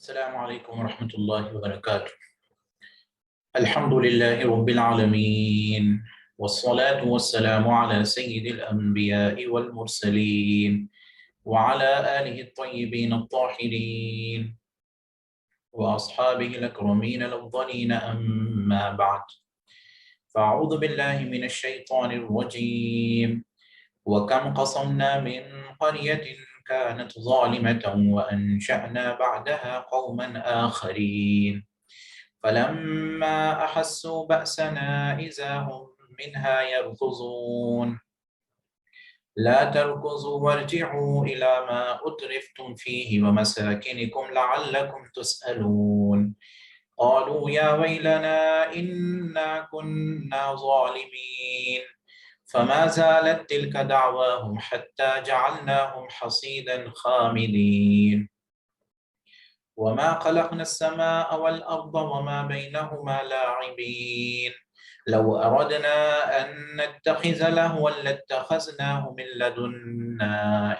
السلام عليكم ورحمة الله وبركاته. الحمد لله رب العالمين، والصلاة والسلام على سيد الأنبياء والمرسلين وعلى آله الطيبين الطاهرين وأصحابه الأكرمين الأفضلين، أما بعد. فأعوذ بالله من الشيطان الرجيم. وكم قصمنا من قرية كانت ظالمة وأنشأنا بعدها قوما آخرين فلما أحسوا بأسنا إذا هم منها يركضون لا تركضوا وارجعوا إلى ما أترفتم فيه ومساكنكم لعلكم تسألون قالوا يا ويلنا إنا كنا ظالمين فما زالت تلك دعواهم حتى جعلناهم حصيدا خامدين وما خلقنا السماء والأرض وما بينهما لاعبين لو أردنا أن نتخذ لهوا لاتخذناه من لدنا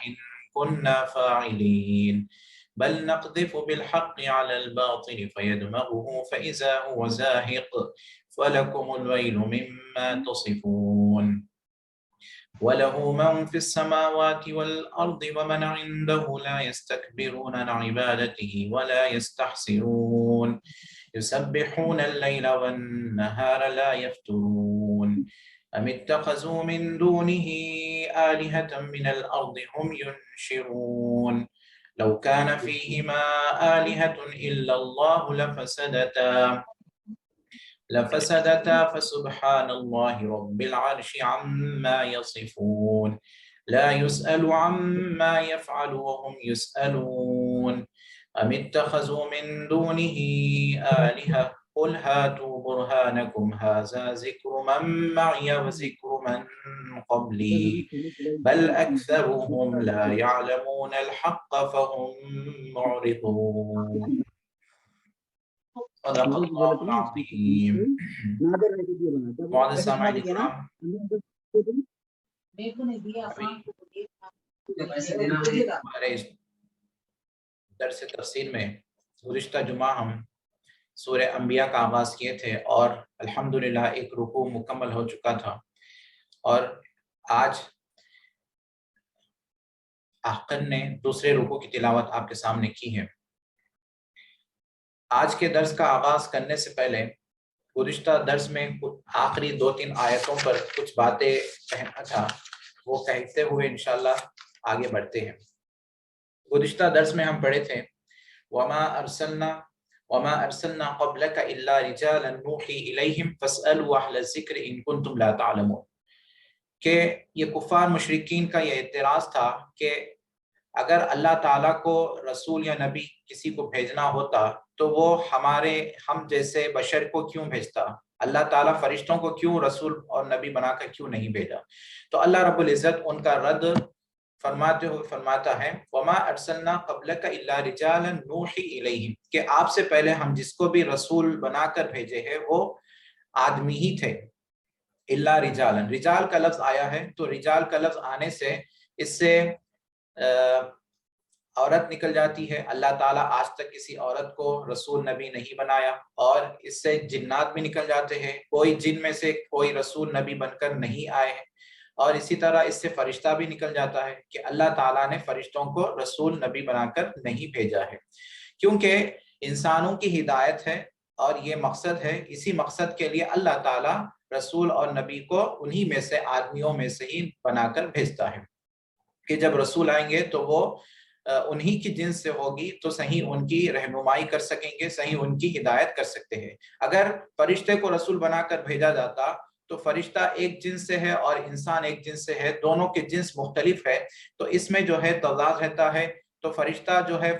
إن كنا فاعلين بل نقذف بالحق على الباطل فيدمغه فإذا هو زاهق فلكم الويل مما تصفون وله من في السماوات والأرض ومن عنده لا يستكبرون عن عبادته ولا يستحسرون يسبحون الليل والنهار لا يفترون أم اتخذوا من دونه آلهة من الأرض هم ينشرون لو كان فيهما آلهة إلا الله لفسدتا فسبحان الله رب العرش عما يصفون لا يسأل عما يفعل وهم يسألون أم اتخذوا من دونه آلهة قل هاتوا برهانكم هذا ذكر من معي وذكر من قبلي بل أكثرهم لا يعلمون الحق فهم معرضون صدق الله العظيم. معزز سامعین کرام، ہمارے اس درس تفسیر میں گزشتہ جمعہ ہم سورہ انبیاء کا آغاز کیے تھے اور الحمدللہ ایک رکوع مکمل ہو چکا تھا، اور آج احقن نے دوسرے رکوع کی تلاوت آپ کے سامنے کی ہے۔ آج کے درس کا آغاز کرنے سے پہلے گزشتہ درس میں آخری 2-3 آیتوں پر کچھ باتیں کہنا تھا، وہ کہتے ہوئے انشاءاللہ آگے بڑھتے ہیں۔ گزشتہ درس میں ہم پڑھے تھے وَمَا أَرْسَلْنَا قَبْلَكَ إِلَّا رِجَالًا نُوحِي إِلَيْهِمْ فَاسْأَلُوا أَهْلَ الذِّكْرِ إِن كُنتُمْ لَا تَعْلَمُونَ، کہ یہ کفار مشرکین کا یہ اعتراض تھا کہ اگر اللہ تعالیٰ کو رسول یا نبی کسی کو بھیجنا ہوتا تو وہ ہم جیسے بشر کو کیوں بھیجتا؟ اللہ تعالیٰ فرشتوں کو کیوں رسول اور نبی بنا کر کیوں نہیں بھیجا؟ تو اللہ رب العزت ان کا رد فرماتے ہوئے فرماتا ہے وَمَا أَرْسَلْنَا قَبْلَكَ إِلَّا رِجَالًا نُوحِي إِلَيْهِمْ، کہ آپ سے پہلے ہم جس کو بھی رسول بنا کر بھیجے ہیں وہ آدمی ہی تھے۔ إِلَّا رِجَالًا، رجال کا لفظ آیا ہے تو رجال کا لفظ آنے سے اس سے عورت نکل جاتی ہے۔ اللہ تعالیٰ آج تک کسی عورت کو رسول نبی نہیں بنایا، اور اس سے جنات بھی نکل جاتے ہیں، کوئی جن میں سے کوئی رسول نبی بن کر نہیں آئے ہیں، اور اسی طرح اس سے فرشتہ بھی نکل جاتا ہے کہ اللہ تعالیٰ نے فرشتوں کو رسول نبی بنا کر نہیں بھیجا ہے، کیونکہ انسانوں کی ہدایت ہے اور یہ مقصد ہے۔ اسی مقصد کے لیے اللہ تعالیٰ رسول اور نبی کو انہی میں سے آدمیوں میں سے ہی بنا کر بھیجتا ہے کہ جب رسول آئیں گے تو وہ انہی کی جنس سے ہوگی تو صحیح ان کی رہنمائی کر سکیں گے، صحیح ان کی ہدایت کر سکتے ہیں۔ اگر فرشتے کو رسول بنا کر بھیجا جاتا تو فرشتہ ایک جنس سے ہے اور انسان ایک جنس سے ہے، دونوں کے جنس مختلف ہے، تو اس میں جو ہے تضاد رہتا ہے۔ تو فرشتہ جو ہے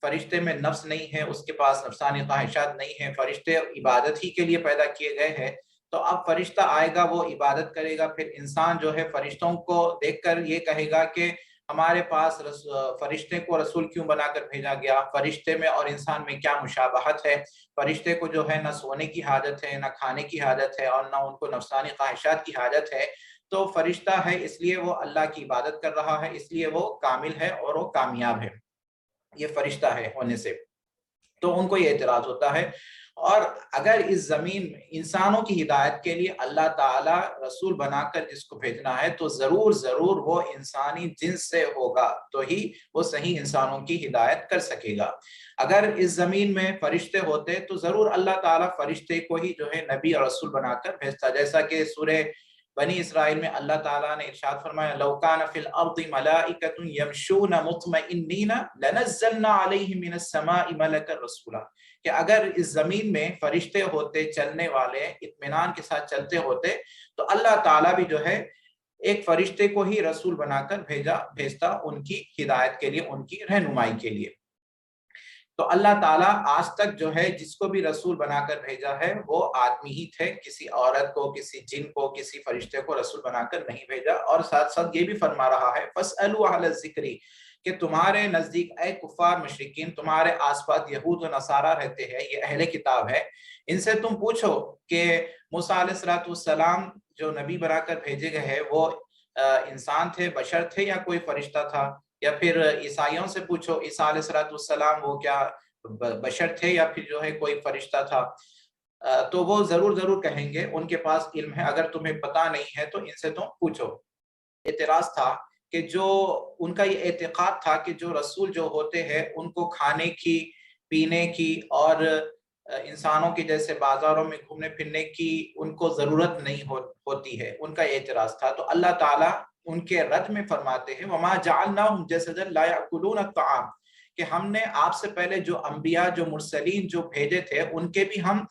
فرشتے میں نفس نہیں ہے، اس کے پاس نفسانی خواہشات نہیں ہیں، فرشتے عبادت ہی کے لیے پیدا کیے گئے ہیں، تو اب فرشتہ آئے گا وہ عبادت کرے گا، پھر انسان جو ہے فرشتوں کو دیکھ کر یہ کہے گا کہ ہمارے پاس فرشتے کو رسول کیوں بنا کر بھیجا گیا، فرشتے میں اور انسان میں کیا مشابہت ہے، فرشتے کو جو ہے نہ سونے کی حاجت ہے، نہ کھانے کی حاجت ہے، اور نہ ان کو نفسانی خواہشات کی حاجت ہے، تو فرشتہ ہے اس لیے وہ اللہ کی عبادت کر رہا ہے، اس لیے وہ کامل ہے اور وہ کامیاب ہے۔ یہ فرشتہ ہے ہونے سے، تو ان کو یہ اعتراض ہوتا ہے۔ اور اگر اس زمین انسانوں کی ہدایت کے لیے اللہ تعالیٰ رسول بنا کر جس کو بھیجنا ہے تو ضرور ضرور وہ انسانی جنس سے ہوگا، تو ہی وہ صحیح انسانوں کی ہدایت کر سکے گا۔ اگر اس زمین میں فرشتے ہوتے تو ضرور اللہ تعالیٰ فرشتے کو ہی جو ہے نبی اور رسول بنا کر بھیجتا، جیسا کہ سورہ بنی اسرائیل میں اللہ تعالیٰ نے ارشاد فرمایا لو کان فی الارض ملائکۃ یمشون مطمئنین لنزلنا علیہم من السماء ملکا رسولا، کہ اگر اس زمین میں فرشتے ہوتے چلنے والے اطمینان کے ساتھ چلتے ہوتے تو اللہ تعالیٰ بھی جو ہے ایک فرشتے کو ہی رسول بنا کر بھیجتا ان کی ہدایت کے لیے، ان کی رہنمائی کے لیے۔ تو اللہ تعالیٰ آج تک جو ہے جس کو بھی رسول بنا کر بھیجا ہے وہ آدمی ہی تھے، کسی عورت کو، کسی جن کو، کسی فرشتے کو رسول بنا کر نہیں بھیجا۔ اور ساتھ ساتھ یہ بھی فرما رہا ہے فَاسْأَلُوا أَهْلَ الذِّكْرِ، کہ تمہارے نزدیک اے کفار مشرکین، تمہارے آس پاس یہود و نصارہ رہتے ہیں، یہ اہل کتاب ہے، ان سے تم پوچھو کہ موسیٰ علیہ السلام جو نبی بنا کر بھیجے گئے ہیں وہ انسان تھے، بشر تھے یا کوئی فرشتہ تھا؟ یا پھر عیسائیوں سے پوچھو عیسیٰ علیہ السلام وہ کیا بشر تھے یا پھر جو ہے کوئی فرشتہ تھا؟ تو وہ ضرور ضرور کہیں گے ان کے پاس علم ہے، اگر تمہیں پتہ نہیں ہے تو ان سے تم پوچھو۔ اعتراض تھا کہ جو ان کا یہ اعتقاد تھا کہ جو رسول جو ہوتے ہیں ان کو کھانے کی، پینے کی اور انسانوں کے جیسے بازاروں میں گھومنے پھرنے کی ان کو ضرورت نہیں ہوتی ہے، ان کا اعتراض تھا۔ تو اللہ تعالیٰ ان کے رد میں فرماتے ہیں وَمَا جَعَلْنَاهُمْ جَسَدًا لَا يَأْكُلُونَ الطَّعَامَ، کہ ہم نے آپ سے پہلے جو انبیاء، جو مرسلین جو بھیجے تھے ان کے بھی ہم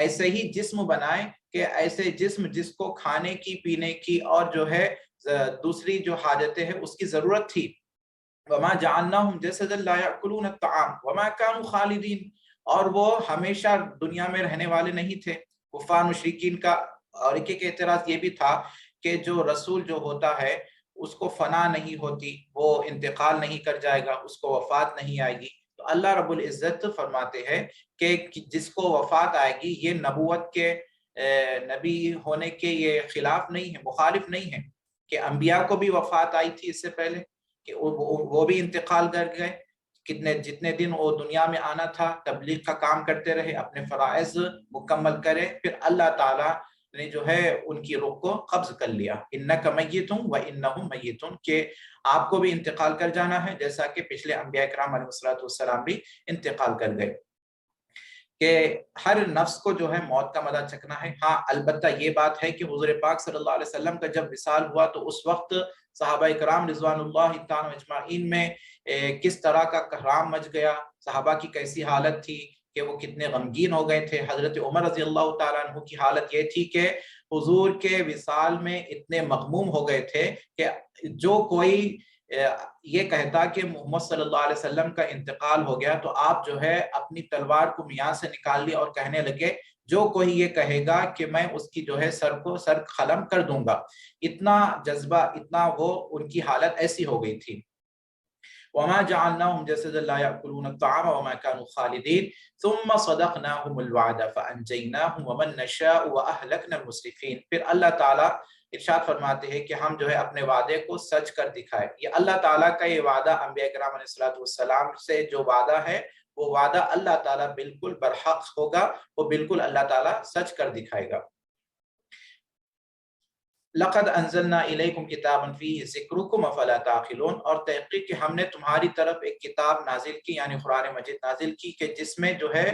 ایسے ہی جسم بنائے کہ ایسے جسم جس کو کھانے کی، پینے کی اور جو ہے دوسری جو حاجتیں ہیں اس کی ضرورت تھی۔ وَمَا جَعَلْنَاهُمْ جَسَدًا لَا يَأْكُلُونَ الطَّعَامَ وَمَا كَانُوا خَالِدِينَ، اور وہ ہمیشہ دنیا میں رہنے والے نہیں تھے۔ کفار مشرکین کا اور ایک اعتراض یہ بھی تھا کہ جو رسول جو ہوتا ہے اس کو فنا نہیں ہوتی، وہ انتقال نہیں کر جائے گا، اس کو وفات نہیں آئے گی۔ تو اللہ رب العزت فرماتے ہیں کہ جس کو وفات آئے گی یہ نبوت کے، نبی ہونے کے یہ خلاف نہیں ہے، مخالف نہیں ہے، کہ انبیاء کو بھی وفات آئی تھی اس سے پہلے کہ وہ بھی انتقال کر گئے، جتنے دن وہ دنیا میں آنا تھا تبلیغ کا کام کرتے رہے، اپنے فرائض مکمل کرے، پھر اللہ تعالیٰ نے جو ہے ان کی روح کو قبض کر لیا۔ اِنَّكَ مَيِّتٌ وَإِنَّهُمْ مَيِّتٌ، کہ آپ کو بھی انتقال کر جانا ہے جیسا کہ پچھلے انبیاء کرام علیہ السلام بھی انتقال کر گئے، کہ ہر نفس کو جو ہے موت کا مزہ چکھنا ہے۔ ہاں البتہ یہ بات ہے کہ حضور پاک صلی اللہ علیہ وسلم کا جب وصال ہوا تو اس وقت صحابہ کرام رضوان اللہ تعالی اجمعین میں کس طرح کا کہرام مچ گیا، صحابہ کی کیسی حالت تھی کہ وہ کتنے غمگین ہو گئے تھے۔ حضرت عمر رضی اللہ تعالیٰ عنہ کی حالت یہ تھی کہ حضور کے وصال میں اتنے مغموم ہو گئے تھے کہ جو کوئی یہ کہتا کہ محمد صلی اللہ علیہ وسلم کا انتقال ہو گیا تو آپ جو ہے اپنی تلوار کو میان سے نکال لی اور کہنے لگے جو کوئی یہ کہے گا کہ میں اس کی جو ہے سر قلم کر دوں گا۔ اتنا جذبہ، اتنا وہ ان کی حالت ایسی ہو گئی تھی۔ وَمَا جَعَلْنَاهُمْ جَسَدًا لَا يَأْكُلُونَ الطَّعَامَ وَمَا كَانُوا خَالِدِينَ ثُمَّ صَدَقْنَاهُمُ الْوَعْدَ فَأَنْجَيْنَاهُمْ وَمَن نَّشَاءُ وَأَهْلَكْنَا الْمُسْرِفِينَ، پھر اللہ تعالیٰ ارشاد فرماتے ہیں کہ ہم جو ہے اپنے وعدے کو سچ کر دکھائے۔ یہ اللہ تعالیٰ کا یہ وعدہ انبیاء کرام علیہ السلام سے جو وعدہ ہے وہ وعدہ اللہ تعالیٰ بالکل برحق ہوگا، وہ بالکل اللہ تعالیٰ سچ کر دکھائے گا۔ لَقَدْ أَنزَلْنَا إِلَيْكُمْ كِتَابًا فِيهِ ذِكْرُكُمْ أَفَلَا تَعْقِلُونَ، اور تحقیق کہ ہم نے تمہاری طرف ایک کتاب نازل کی، یعنی قرآن مجید نازل کی کہ جس میں جو ہے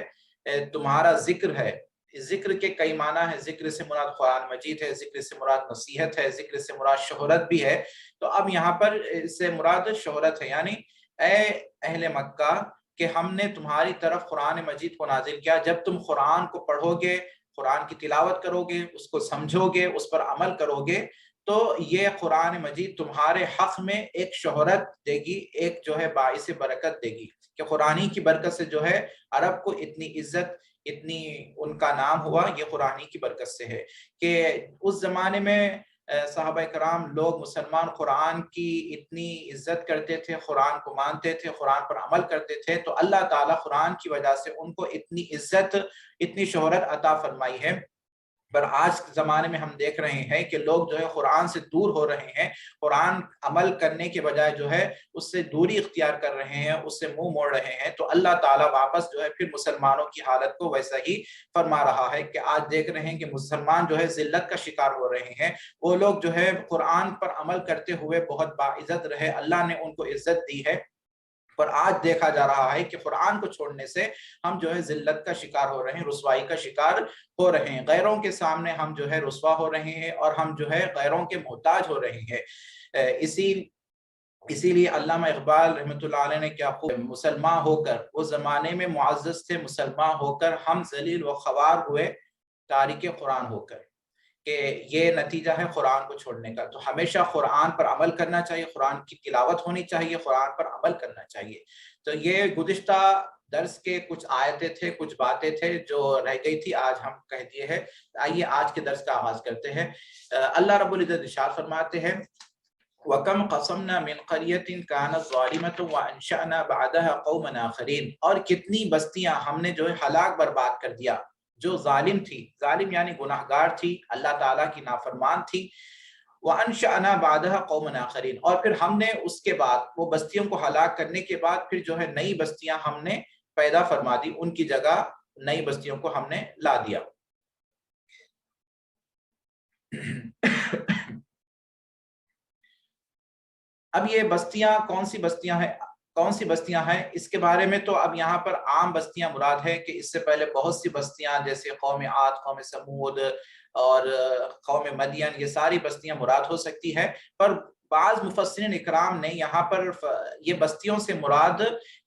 تمہارا ذکر ہے۔ ذکر کے کئی معنی ہیں، ذکر سے مراد قرآن مجید ہے، ذکر سے مراد نصیحت ہے، ذکر سے مراد شہرت بھی ہے۔ تو اب یہاں پر اس سے مراد شہرت ہے، یعنی اے اہل مکہ کہ ہم نے تمہاری طرف قرآن مجید کو نازل کیا، جب تم قرآن کو پڑھو گے، قرآن کی تلاوت کرو گے، اس کو سمجھو گے، اس پر عمل کرو گے تو یہ قرآن مجید تمہارے حق میں ایک شہرت دے گی، ایک جو ہے باعث برکت دے گی، کہ قرآن کی برکت سے جو ہے عرب کو اتنی عزت، اتنی ان کا نام ہوا، یہ قرآن کی برکت سے ہے۔ کہ اس زمانے میں صحابہ کرام لوگ مسلمان قرآن کی اتنی عزت کرتے تھے، قرآن کو مانتے تھے، قرآن پر عمل کرتے تھے، تو اللہ تعالیٰ قرآن کی وجہ سے ان کو اتنی عزت، اتنی شہرت عطا فرمائی ہے۔ پر آج کے زمانے میں ہم دیکھ رہے ہیں کہ لوگ جو ہے قرآن سے دور ہو رہے ہیں، قرآن عمل کرنے کے بجائے جو ہے اس سے دوری اختیار کر رہے ہیں، اس سے منہ موڑ رہے ہیں۔ تو اللہ تعالیٰ واپس جو ہے پھر مسلمانوں کی حالت کو ویسا ہی فرما رہا ہے کہ آج دیکھ رہے ہیں کہ مسلمان جو ہے ذلت کا شکار ہو رہے ہیں۔ وہ لوگ جو ہے قرآن پر عمل کرتے ہوئے بہت باعزت رہے، اللہ نے ان کو عزت دی ہے، پر آج دیکھا جا رہا ہے کہ قرآن کو چھوڑنے سے ہم جو ہے ذلت کا شکار ہو رہے ہیں، رسوائی کا شکار ہو رہے ہیں، غیروں کے سامنے ہم جو ہے رسوا ہو رہے ہیں اور ہم جو ہے غیروں کے محتاج ہو رہے ہیں۔ اسی لیے علامہ اقبال رحمۃ اللہ علیہ نے کیا خوب، مسلمان ہو کر وہ زمانے میں معزز تھے، مسلمان ہو کر ہم ذلیل و خوار ہوئے تارک قرآن ہو کر، کہ یہ نتیجہ ہے قرآن کو چھوڑنے کا۔ تو ہمیشہ قرآن پر عمل کرنا چاہیے، قرآن کی تلاوت ہونی چاہیے، قرآن پر عمل کرنا چاہیے۔ تو یہ گزشتہ درس کے کچھ آیتیں تھے، کچھ باتیں تھے جو رہ گئی تھی، آج ہم کہہ دیے ہیں۔ آئیے آج کے درس کا آغاز کرتے ہیں۔ اللہ رب العزت ارشاد فرماتے ہیں وَكَمْ قَصَمْنَا مِنْ قَرْيَةٍ كَانَتْ ظَالِمَةً وَأَنشَأْنَا بَعْدَهَا قَوْمًا آخَرِينَ، اور کتنی بستیاں ہم نے جو ہے ہلاک برباد کر دیا جو ظالم تھی، ظالم یعنی گناہگار تھی، اللہ تعالیٰ کی نافرمان تھی۔ وَأَنشَأْنَا بَعْدَهَا قَوْمًا آخَرِينَ، اور پھر ہم نے اس کے بعد وہ بستیوں کو ہلاک کرنے کے بعد پھر جو ہے نئی بستیاں ہم نے پیدا فرما دی، ان کی جگہ نئی بستیوں کو ہم نے لا دیا۔ اب یہ بستیاں کون سی بستیاں ہیں اس کے بارے میں تو اب یہاں پر عام بستیاں مراد ہے، کہ اس سے پہلے بہت سی بستیاں جیسے قوم عاد، قوم سمود اور قوم مدین، یہ ساری بستیاں مراد ہو سکتی ہے، پر بعض مفسرین اکرام نے یہاں پر یہ بستیوں سے مراد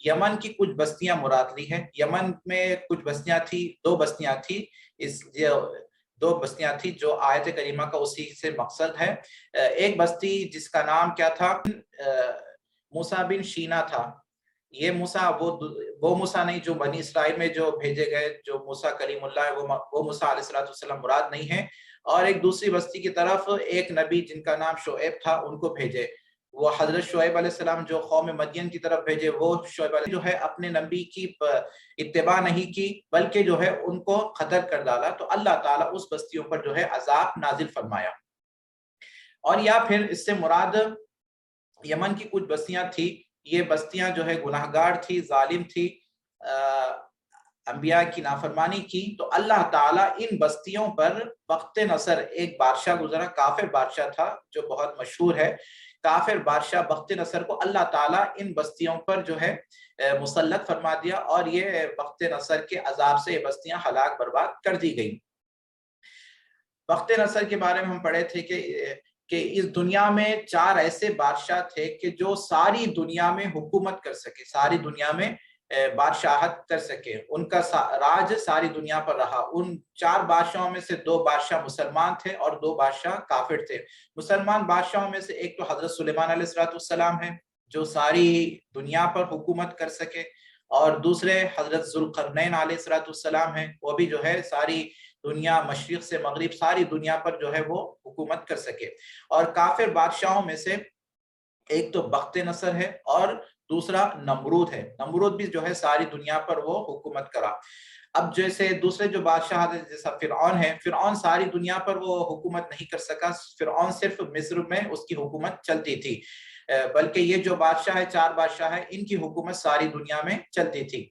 یمن کی کچھ بستیاں مراد لی ہیں۔ یمن میں کچھ بستیاں تھی، دو بستیاں تھی، دو بستیاں تھی جو آیت کریمہ کا اسی سے مقصد ہے۔ ایک بستی جس کا نام کیا تھا، موسیٰ بن شینا تھا۔ یہ موسیٰ وہ موسیٰ نہیں جو بنی اسرائیل میں جو بھیجے گئے، جو موسیٰ کلیم اللہ ہے، وہ موسیٰ علیہ السلام مراد نہیں ہے۔ اور ایک دوسری بستی کی طرف ایک نبی جن کا نام شعیب تھا، ان کو بھیجے۔ وہ حضرت شعیب علیہ السلام جو قوم مدین کی طرف بھیجے، وہ شعیب علیہ جو ہے اپنے نبی کی اتباع نہیں کی، بلکہ جو ہے ان کو قتل کر ڈالا۔ تو اللہ تعالیٰ اس بستیوں پر جو ہے عذاب نازل فرمایا۔ اور یا پھر اس سے مراد یمن کی کچھ بستیاں تھی، یہ بستیاں جو ہے گناہگار تھی، ظالم تھی، انبیاء کی نافرمانی کی۔ تو اللہ تعالیٰ ان بستیوں پر وقت نصر، ایک بادشاہ گزرا، کافر بادشاہ تھا جو بہت مشہور ہے، کافر بادشاہ وقت نصر کو اللہ تعالیٰ ان بستیوں پر جو ہے مسلط فرما دیا، اور یہ وقت نصر کے عذاب سے یہ بستیاں ہلاک برباد کر دی گئی۔ وقت نصر کے بارے میں ہم پڑھے تھے کہ اس دنیا میں 4 ایسے بادشاہ تھے کہ جو ساری دنیا میں حکومت کر سکے، ساری دنیا میں بادشاہت کر سکے، ان کا راج ساری دنیا پر رہا۔ ان 4 بادشاہوں میں سے 2 بادشاہ مسلمان تھے اور 2 بادشاہ کافر تھے۔ مسلمان بادشاہوں میں سے ایک تو حضرت سلیمان علیہ السلام ہے جو ساری دنیا پر حکومت کر سکے، اور دوسرے حضرت ذوالقرنین علیہ السلام ہیں، وہ بھی جو ہے ساری دنیا، مشرق سے مغرب، ساری دنیا پر جو ہے وہ حکومت کر سکے۔ اور کافر بادشاہوں میں سے ایک تو بخت نصر ہے اور دوسرا نمرود ہے۔ نمرود بھی جو ہے ساری دنیا پر وہ حکومت کرا۔ اب جیسے دوسرے جو بادشاہ جیسا فرعون ہے، فرعون ساری دنیا پر وہ حکومت نہیں کر سکا، فرعون صرف مصر میں اس کی حکومت چلتی تھی، بلکہ یہ جو بادشاہ ہے، 4 بادشاہ ہے، ان کی حکومت ساری دنیا میں چلتی تھی۔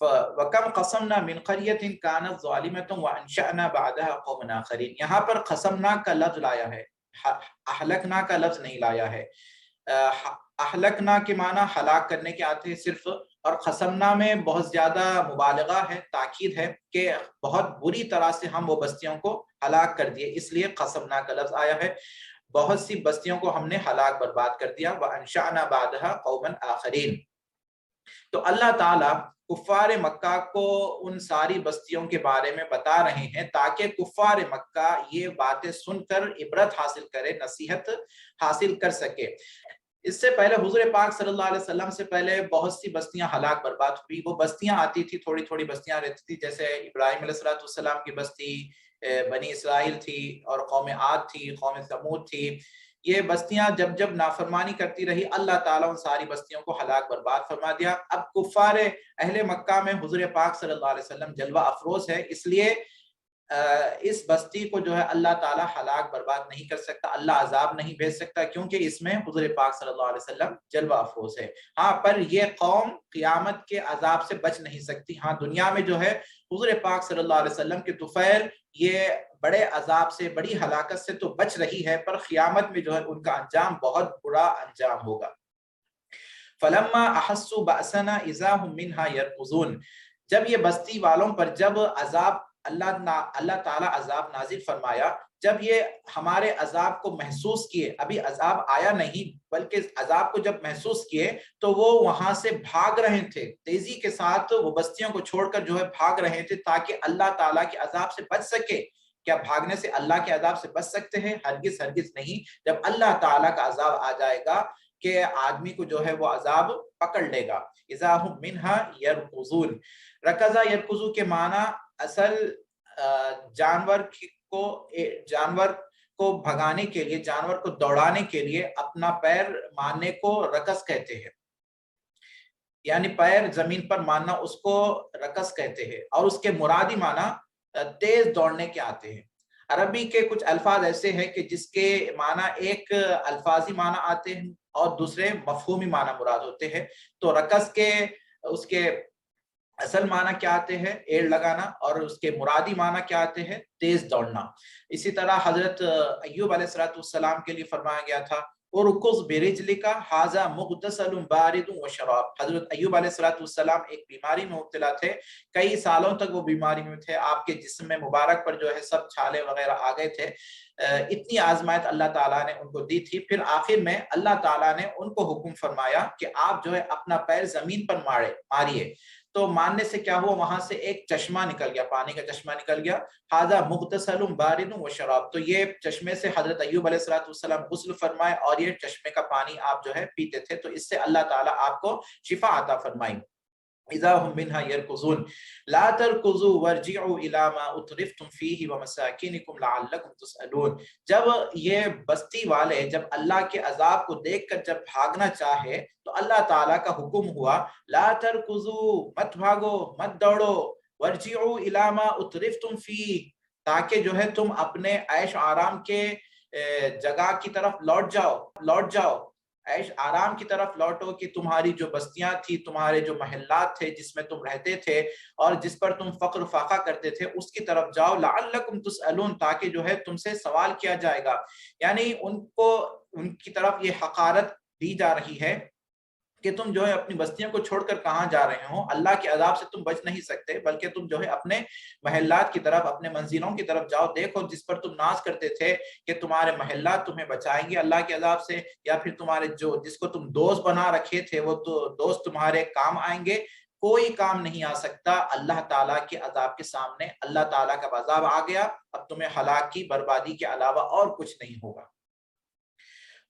وَكَمْ قَصَمْنَا مِنْ قَرْيَةٍ كَانَتْ ظَالِمَةً وَأَنشَأْنَا بَعْدَهَا قَوْمًا آخَرِينَ، یہاں پر قسمنا کا لفظ لایا ہے، اہلکنا کا لفظ نہیں لایا ہے۔ اہلکنا کے معنی ہلاک کرنے کے آتے ہیں صرف، اور قسمنا میں بہت زیادہ مبالغہ ہے، تاکید ہے کہ بہت بری طرح سے ہم وہ بستیوں کو ہلاک کر دیے، اس لیے قسمنا کا لفظ آیا ہے۔ بہت سی بستیوں کو ہم نے ہلاک برباد کر دیا۔ وَأَنشَأْنَا بَعْدَهَا قَوْمًا آخَرِينَ، تو اللہ تعالیٰ کفار مکہ کو ان ساری بستیوں کے بارے میں بتا رہے ہیں تاکہ کفار مکہ یہ باتیں سن کر عبرت حاصل کرے، نصیحت حاصل کر سکے۔ اس سے پہلے حضور پاک صلی اللہ علیہ وسلم سے پہلے بہت سی بستیاں ہلاک برباد ہوئی۔ وہ بستیاں آتی تھی، تھوڑی تھوڑی بستیاں رہتی تھی، جیسے ابراہیم علیہ السلام کی بستی، بنی اسرائیل تھی، اور قوم عاد تھی، قوم ثمود تھی۔ یہ بستیاں جب جب نافرمانی کرتی رہی، اللہ تعالیٰ ان ساری بستیوں کو ہلاک برباد فرما دیا۔ اب کفار اہل مکہ میں حضور پاک صلی اللہ علیہ وسلم جلوہ افروز ہے، اس لیے اس بستی کو جو ہے اللہ تعالیٰ ہلاک برباد نہیں کر سکتا، اللہ عذاب نہیں بھیج سکتا، کیونکہ اس میں حضور پاک صلی اللہ علیہ وسلم جلوہ افروز ہے۔ ہاں، پر یہ قوم قیامت کے عذاب سے بچ نہیں سکتی۔ ہاں، دنیا میں جو ہے حضور پاک صلی اللہ علیہ وسلم کے طفیل یہ بڑے عذاب سے، بڑی ہلاکت سے تو بچ رہی ہے، پر قیامت میں جو ہے ان کا انجام بہت برا انجام ہوگا۔ فلما احسوا بأسنا اذا هم منها يركضون، جب یہ بستی والوں پر جب عذاب اللہ تعالیٰ عذاب نازل فرمایا، جب یہ ہمارے عذاب کو محسوس کیے، ابھی عذاب آیا نہیں بلکہ عذاب کو جب محسوس کیے تو وہ وہاں سے بھاگ رہے تھے، تیزی کے ساتھ وہ بستیوں کو چھوڑ کر جو ہے بھاگ رہے تھے تاکہ اللہ تعالیٰ کے عذاب سے بچ سکے۔ کیا بھاگنے سے اللہ کے عذاب سے بچ سکتے ہیں؟ ہرگز ہرگز نہیں۔ جب اللہ تعالیٰ کا عذاب آ جائے گا کہ آدمی کو جو ہے وہ عذاب پکڑ لے گا۔ اذا هم منها يركضون، رکضا یرکضو کے معنی اصل جانور کو بھگانے کے لیے، جانور کو دوڑانے کے لیے اپنا پیر مارنے کو رکض کہتے ہیں، یعنی پیر زمین پر مارنا اس کو رکض کہتے ہیں، اور اس کے مرادی معنی تیز دوڑنے کے آتے ہیں۔ عربی کے کچھ الفاظ ایسے ہیں کہ جس کے معنی ایک الفاظی معنی آتے ہیں اور دوسرے مفہومی معنی مراد ہوتے ہیں۔ تو رکض کے اس کے اصل معنی کیا آتے ہیں؟ ایڑ لگانا، اور اس کے مرادی معنی کیا آتے ہیں؟ تیز دوڑنا۔ اسی طرح حضرت ایوب علیہ السلام کے لیے فرمایا گیا تھا اُرْكُضْ بِرِجْلِكَ هَذَا مُغْتَسَلٌ بَارِدٌ وَشَرَابٌ۔ حضرت ایوب علیہ السلام ایک بیماری میں مبتلا تھے، کئی سالوں تک وہ بیماری میں تھے، آپ کے جسم میں مبارک پر جو ہے سب چھالے وغیرہ آ گئے تھے، اتنی آزمائش اللہ تعالیٰ نے ان کو دی تھی۔ پھر آخر میں اللہ تعالیٰ نے ان کو حکم فرمایا کہ آپ جو ہے اپنا پیر زمین پر ماریے، تو ماننے سے کیا ہوا؟ وہاں سے ایک چشمہ نکل گیا، پانی کا چشمہ نکل گیا۔ ھذا مغتسل بارد وشراب، تو یہ چشمے سے حضرت ایوب علیہ السلام غسل فرمائے اور یہ چشمے کا پانی آپ جو ہے پیتے تھے، تو اس سے اللہ تعالیٰ آپ کو شفا عطا فرمائی۔ اذا هم منها يركضون لا تركضوا وارجعوا الى ما اترفتم فيه ومساكنكم لعلكم تسألون، جب یہ بستی والے جب اللہ کے عذاب کو دیکھ کر جب بھاگنا چاہے تو اللہ تعالیٰ کا حکم ہوا لا تركضوا، مت بھاگو، مت دوڑو، وارجعوا الى ما اترفتم فيه، تاکہ جو ہے تم اپنے عیش آرام کے جگہ کی طرف لوٹ جاؤ، عیش آرام کی طرف لوٹو، کہ تمہاری جو بستیاں تھی، تمہارے جو محلات تھے جس میں تم رہتے تھے اور جس پر تم فخر فاقہ کرتے تھے، اس کی طرف جاؤ، لعلکم تسألون، تاکہ جو ہے تم سے سوال کیا جائے گا۔ یعنی ان کی طرف یہ حقارت دی جا رہی ہے کہ تم جو ہے اپنی بستیوں کو چھوڑ کر کہاں جا رہے ہو، اللہ کے عذاب سے تم بچ نہیں سکتے، بلکہ تم جو ہے اپنے محلات کی طرف، اپنے منزلوں کی طرف جاؤ، دیکھو جس پر تم ناز کرتے تھے کہ تمہارے محلات تمہیں بچائیں گے اللہ کے عذاب سے، یا پھر تمہارے جس کو تم دوست بنا رکھے تھے وہ تو دوست تمہارے کام آئیں گے، کوئی کام نہیں آ سکتا اللہ تعالیٰ کے عذاب کے سامنے۔ اللہ تعالیٰ کا عذاب آ گیا، اب تمہیں ہلاکی، بربادی کے علاوہ اور کچھ نہیں ہوگا۔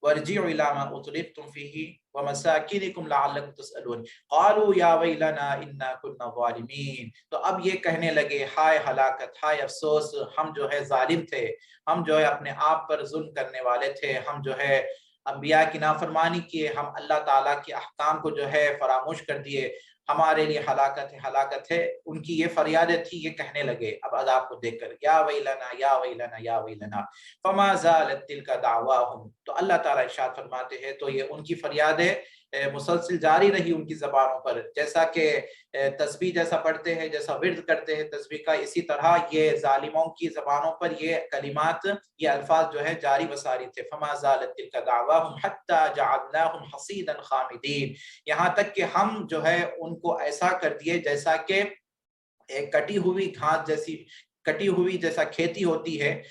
وارجعوا الى ما اترفتم فيه ومساكنكم لعلكم تسألون قالوا يا ويلنا انا كنا ظالمين، تو اب یہ کہنے لگے ہائے ہلاکت، ہائے افسوس، ہم جو ہے ظالم تھے، ہم جو ہے اپنے آپ پر ظلم کرنے والے تھے، ہم جو ہے انبیاء کی نافرمانی کیے، ہم اللہ تعالیٰ کے احکام کو جو ہے فراموش کر دیے، ہمارے لیے ہلاکت ہے۔ ان کی یہ فریادیں تھی، یہ کہنے لگے اب عذاب کو دیکھ کر یا ویلنا یا ویلنا یا ویلنا فما زالت تلک دعواہم، تو اللہ تعالیٰ ارشاد فرماتے ہیں تو یہ ان کی فریادیں مسلسل جاری رہی ان کی زبانوں پر، جیسا کہ تسبیح جیسا پڑھتے ہیں، جیسا ورد کرتے ہیں تسبیح کا، اسی طرح یہ ظالموں کی زبانوں پر یہ کلمات، یہ الفاظ جو ہے جاری و ساری تھے۔ فما زالت تلک دعواہم حتی جعلناہم حصیدا خامدین، یہاں تک کہ ہم جو ہے ان کو ایسا کر دیے جیسا کہ ایک کٹی ہوئی گھاس جیسا کھیتی ہوتی ہے،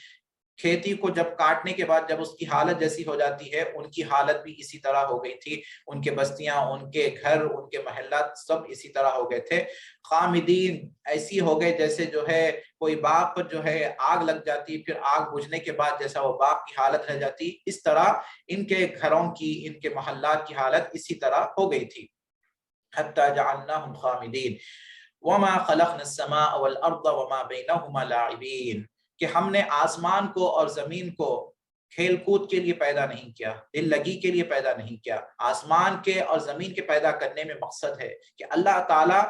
کھیتی کو جب کاٹنے کے بعد جب اس کی حالت جیسی ہو جاتی ہے، ان کی حالت بھی اسی طرح ہو گئی تھی، ان کے بستیاں، ان کے گھر، ان کے محلات سب اسی طرح ہو گئے تھے۔ خامدین، ایسی ہو گئے جیسے جو ہے کوئی باغ پر جو ہے آگ لگ جاتی، پھر آگ بجھنے کے بعد جیسا وہ باغ کی حالت رہ جاتی، اس طرح ان کے گھروں کی، ان کے محلات کی حالت اسی طرح ہو گئی تھی۔ حتی جعلناہم خامدین وما خلقنا السماء والارض وما بینہما لاعبین، کہ ہم نے آسمان کو اور زمین کو کھیل کود کے لیے پیدا نہیں کیا، دل لگی کے لیے پیدا نہیں کیا۔ آسمان کے اور زمین کے پیدا کرنے میں مقصد ہے کہ اللہ تعالیٰ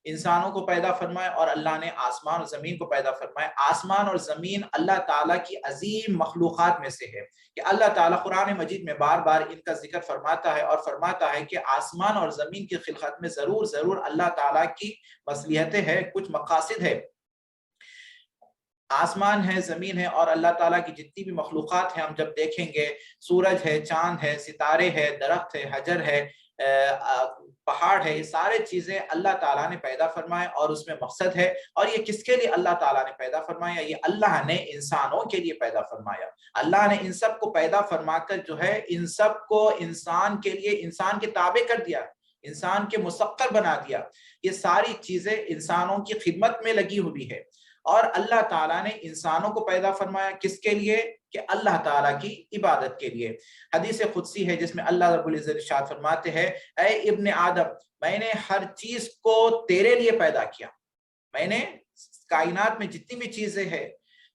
انسانوں کو پیدا فرمایا اور اللہ نے آسمان اور زمین کو پیدا فرمایا۔ آسمان اور زمین اللہ تعالیٰ کی عظیم مخلوقات میں سے ہے کہ اللہ تعالیٰ قرآن مجید میں بار بار ان کا ذکر فرماتا ہے اور فرماتا ہے کہ آسمان اور زمین کی خلقت میں ضرور اللہ تعالیٰ کی مصلحتیں ہیں، کچھ مقاصد ہے۔ آسمان ہے، زمین ہے اور اللہ تعالیٰ کی جتنی بھی مخلوقات ہیں، ہم جب دیکھیں گے سورج ہے، چاند ہے، ستارے ہے، درخت ہے، حجر ہے، پہاڑ ہے، یہ سارے چیزیں اللہ تعالیٰ نے پیدا فرمائے اور اس میں مقصد ہے۔ اور یہ کس کے لیے اللہ تعالیٰ نے پیدا فرمایا؟ یہ اللہ نے انسانوں کے لیے پیدا فرمایا۔ اللہ نے ان سب کو پیدا فرما کر جو ہے ان سب کو انسان کے لیے، انسان کے تابع کر دیا، انسان کے مسخر بنا دیا۔ یہ ساری چیزیں انسانوں کی خدمت میں لگی ہوئی ہے۔ اور اللہ تعالیٰ نے انسانوں کو پیدا فرمایا کس کے لیے؟ کہ اللہ تعالیٰ کی عبادت کے لیے۔ حدیث قدسی ہے جس میں اللہ رب العزت ارشاد فرماتے ہیں، اے ابن آدم، میں نے ہر چیز کو تیرے لیے پیدا کیا۔ میں نے کائنات میں جتنی بھی چیزیں ہیں،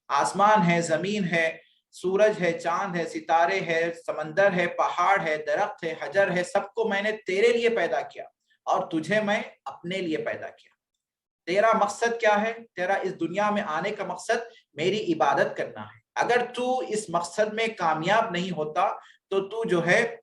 آسمان ہے، زمین ہے، سورج ہے، چاند ہے، ستارے ہے، سمندر ہے، پہاڑ ہے، درخت ہے، حجر ہے، سب کو میں نے تیرے لیے پیدا کیا اور تجھے میں اپنے لیے پیدا کیا۔ تیرا مقصد کیا ہے؟ تیرا اس دنیا میں آنے کا مقصد میری عبادت کرنا ہے۔ اگر تو اس مقصد میں کامیاب نہیں ہوتا تو تو جو ہے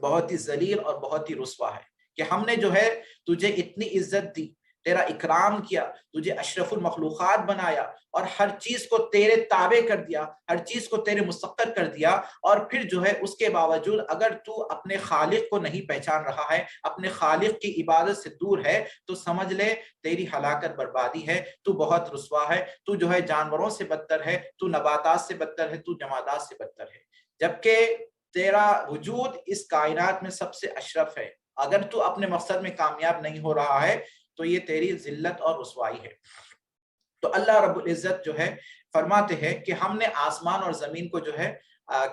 بہت ہی ذلیل اور بہت ہی رسوا ہے کہ ہم نے جو ہے تجھے اتنی عزت دی، تیرا اکرام کیا، تجھے اشرف المخلوقات بنایا اور ہر چیز کو تیرے تابع کر دیا، ہر چیز کو تیرے مسخر کر دیا، اور پھر جو ہے اس کے باوجود اگر تو اپنے خالق کو نہیں پہچان رہا ہے، اپنے خالق کی عبادت سے دور ہے، تو سمجھ لے تیری ہلاکت بربادی ہے، تو بہت رسوا ہے، تو جو ہے جانوروں سے بدتر ہے، تو نباتات سے بدتر ہے، تو جمادات سے بدتر ہے، جبکہ تیرا وجود اس کائنات میں سب سے اشرف ہے۔ اگر تو اپنے مقصد میں کامیاب نہیں ہو رہا ہے تو یہ تیری ذلت اور رسوائی ہے۔ تو اللہ رب العزت جو ہے فرماتے ہیں کہ ہم نے آسمان اور زمین کو جو ہے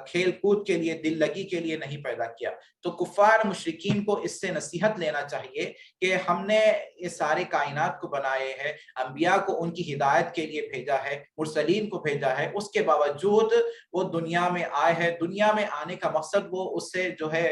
کھیل کود کے لیے، دل لگی کے لیے نہیں پیدا کیا۔ تو کفار مشرکین کو اس سے نصیحت لینا چاہیے کہ ہم نے یہ سارے کائنات کو بنائے ہیں، انبیاء کو ان کی ہدایت کے لیے بھیجا ہے، مرسلین کو بھیجا ہے، اس کے باوجود وہ دنیا میں آئے ہیں۔ دنیا میں آنے کا مقصد وہ اس سے جو ہے